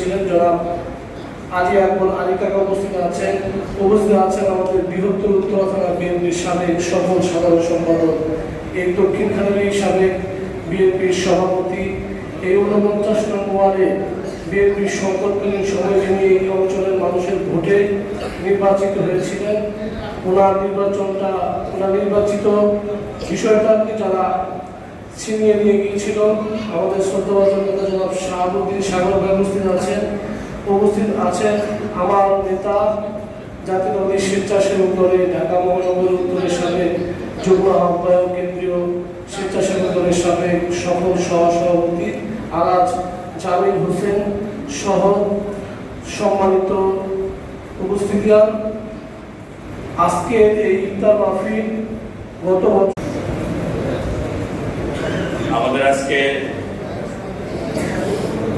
ছিলেন জনাব আলী আকবর আলী কাকা উপস্থিত আছেন আমাদের বৃহত্তর উত্তরা থানা বিএনপির সাবেক সফল সাধারণ সম্পাদক, এই দক্ষিণ খালের সাবেক বিএনপির সভাপতি, এই ৪৯ নং ওয়ার্ডে বিএনপির সংকটকালীন সময়ে যিনি এই অঞ্চলের মানুষের ভোটে নির্বাচিত হয়েছিলেন। ওনার নির্বাচিত বিষয়টাকে যারা ছিনিয়ে নিয়ে গিয়েছিল, আমাদের শ্রদ্ধাভাজন নেতা জনাব শাহাবুদ্দিন সাগর ভাই উপস্থিত আছেন আমার নেতা জাতীয়তাবাদী স্বেচ্ছাসেবক দলের ঢাকা মহানগর উত্তরের সাবেক যুগ্ম আহ্বায়ক, কেন্দ্রীয় স্বেচ্ছাসেবক দলের সাবেক সফল সহসভাপতি আলাজ জামিল হোসেন সহ সম্মানিত উপস্থিতিয়ান। আজকে এই ইফতার মাহফিল গত বছর আমাদের আজকে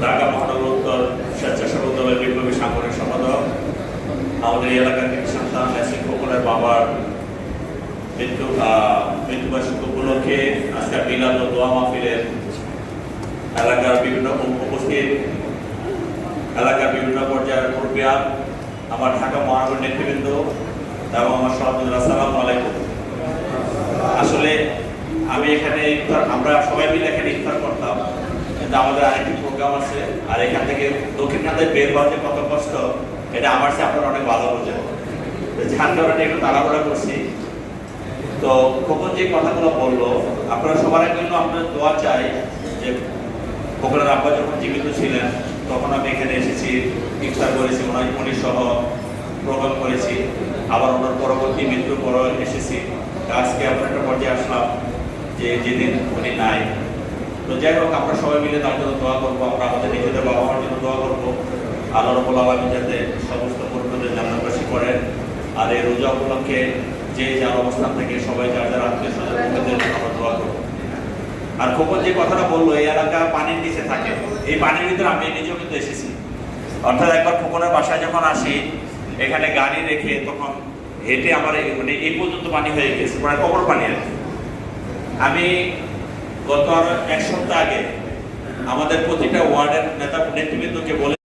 ঢাকা মহানগর উত্তর স্বেচ্ছাসেবক দলের বিপ্লবী সাংগঠনিক সম্পাদক, আমাদের এলাকার কৃষি সন্তান খোকনের বাবার মৃত্যুবার্ষিকী উপলক্ষে আজকে মিলাদ ও দোয়া মাহফিলের এলাকার বিভিন্ন পর্যায়ের মুরব্বিয়ান, আমার ঢাকা মহানগর নেতৃবৃন্দ এবং আমার সহযোগী, আসসালামু আলাইকুম। আসলে আমি এখানে আমরা সবাই মিলে এখানে ইফতার করতাম, কিন্তু আমাদের আরেকটি প্রোগ্রাম আছে, আর এখান থেকে দক্ষিণ খাতে বের হওয়া যে কত কষ্ট, এটা আমার সাথে আপনারা অনেক ভালো বোঝেন। যার কারণে একটু তাড়াহুড়া করছি। তো খোকন যে কথাগুলো বললো, আপনারা সবার জন্য আপনার দোয়া চাই যে খোকনের আব্বা যখন জীবিত ছিলেন তখন আমি এখানে এসেছি, ইফতার করেছি, উনি সহ প্রোগ্রাম করেছি, আবার ওনার পরবর্তী মৃত্যুর পরও এসেছি। আজকে আমরা একটা পর্যায়ে আসলাম যে যেদিন উনি নাই। তো যাই হোক, আমরা সবাই মিলে তার জন্য দোয়া করবো, আমরা আমাদের নিজেদের বাবা মার জন্য দোয়া করবো, আল্লাহ রাব্বুল আলামিন যাতে সমস্ত মুর্শিদের জান্নাতবাসী করেন। আর এই রোজা উপলক্ষে যে যার অবস্থান থেকে সবাই যার যার আত্মীয় স্বজনদের আমরা দোয়া করবো। আর খোকন যে কথাটা বললো, এই এলাকা পানির নিচে থাকে, এই পানির ভিতরে আমি নিজেও কিন্তু এসেছি। অর্থাৎ একবার খোকনের বাসায় যখন আসি, এখানে গাড়ি রেখে তখন হেঁটে আমার মানে এই পর্যন্ত পানি হয়ে গেছে, প্রায় কবর পানি আর কি। আমি গত আরো ১ সপ্তাহ আগে আমাদের প্রতিটা ওয়ার্ডের নেতৃবৃন্দকে বলে